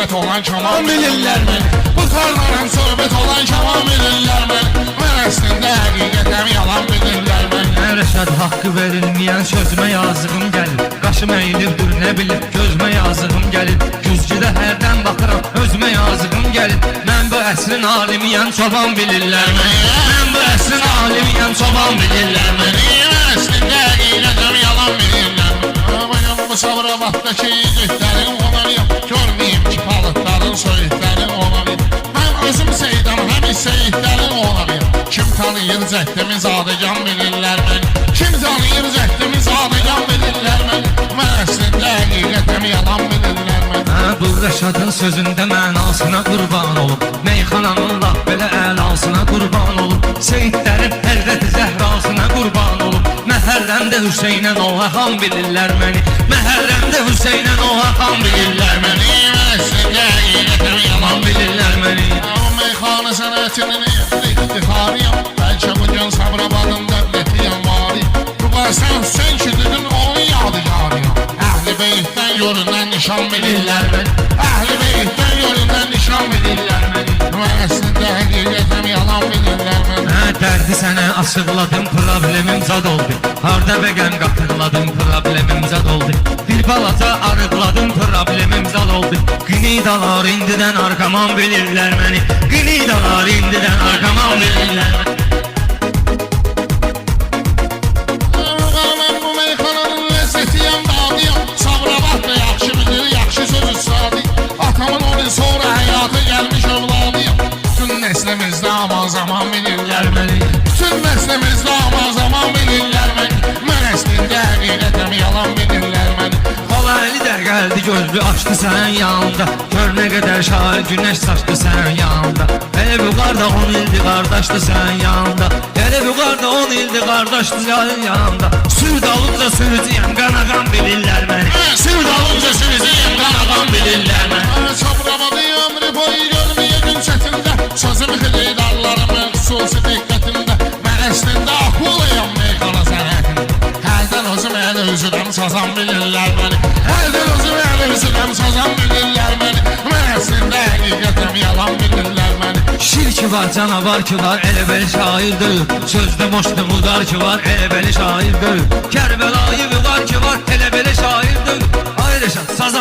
söhbət olan kaman bilirlər məni. Bu tarladan söhbət olan kaman bilirlər məni. Mən əslində həqiqətəm yalan bilirlər məni. Rəşad haqqı verilməyən sözümə yazığım gəlir. Qaşım əyilibdir nə bilir gözümə yazığım gəlir. Güzgüdə hərdən baxıram özümə yazığım gəlir. Mən bu əsrin alimiyəm çoban bilirlər məni. Mən bu əsrin alimiyəm çoban bilirlər məni. Mən əslində həqiqətəm yalan bilirlər məni. Bu Sabirabad'dakı yiğitlərin onarıyam. Görməyim ki palıqların söyüklərin onarıyam. Həm özüm seydam həm seyitlərin onarıyam. Kim tanıyır cəddimiz adıcan bilirlər məni. Kim tanıyır cəddimiz adıcan bilirlər məni. Mən əslində həqiqətəm yalan bilirlər məni. Bu Rəşadın sözündə mənasına qurban olub. Meyxananın laf belə əlasına qurban olub. Seyidlərin Həzrəti Zəhrasına qurban olub. Məhərrəmdə Hüseynən oğa xan bilirlər məni. Məhərrəmdə Hüseynən oğa xan bilirlər məni. Mən əslində həqiqətəm yalan bilirlər məni. Meyxana sənətinin iftixarıyam. Bəlkə bugün Sabirabadın dövlətiyəm varıyam. Rubarsan sən ki dedin onun yadigarıyam. Əhl-i Beytdən görünən nişan bilirlər məni. Əhl-i Beytdən görünən nişan bilirlər məni. Mən əslində həqiqətəm yalan bilirlər məni. Dərdi sənə açıqladım, problemim zad oldu. Harda bəqəm qatırladım, problemim zad oldu. Bir balaca arıqladım, problemim zad oldu. Qinidalar indidən arqaman bilirlər məni. Qinidalar indidən arqaman bilirlər məni. Mən bu meyxananın ləzzətiyəm, dadıyam. Sabirabadda yaxşı bilir, yaxşı sözü sadı. Atamın onu sonra həyata gəlmiş övladıyam. Bütün nəslimizdə aman zaman bilirlər məni. Bütün nəslimizdə aman zaman bilirlər məni. Mən əslində həqiqətəm yalan bilirlər məni. Xala Əli də gəldi gözlü açdı sənin yanında. Gör nə qədər şair günəş saçdı sənin yanında. Elə bu qarda 10 ildir qardaşdı sənin yanında. Elə bu qarda 10 ildir qardaşdı sənin yanında. Sür dalınca sürücüyəm qanağan bilirlər məni. Sür dalınca sürücüyəm qanağan bilirlər məni. Sabirabadı ömrü boyu görməyə gün çətində. Sözüm xilidarlarımın xüsusi diqqətində. Mən əslində akulayam meyxana sənətində. Həldən özüm əli üzürəm sazan bilirlər məni. Həldən özüm əli üzürəm sazan bilirlər məni. Mən əslində həqiqətəm yalan bilirlər məni. Şir ki var, canavar ki var, elə belə şair deyil. Sözdə moşdu mudar ki var, elə belə şair deyil. Kərbəlayı var ki var, elə belə şair deyil. Ay Rəşad, sazan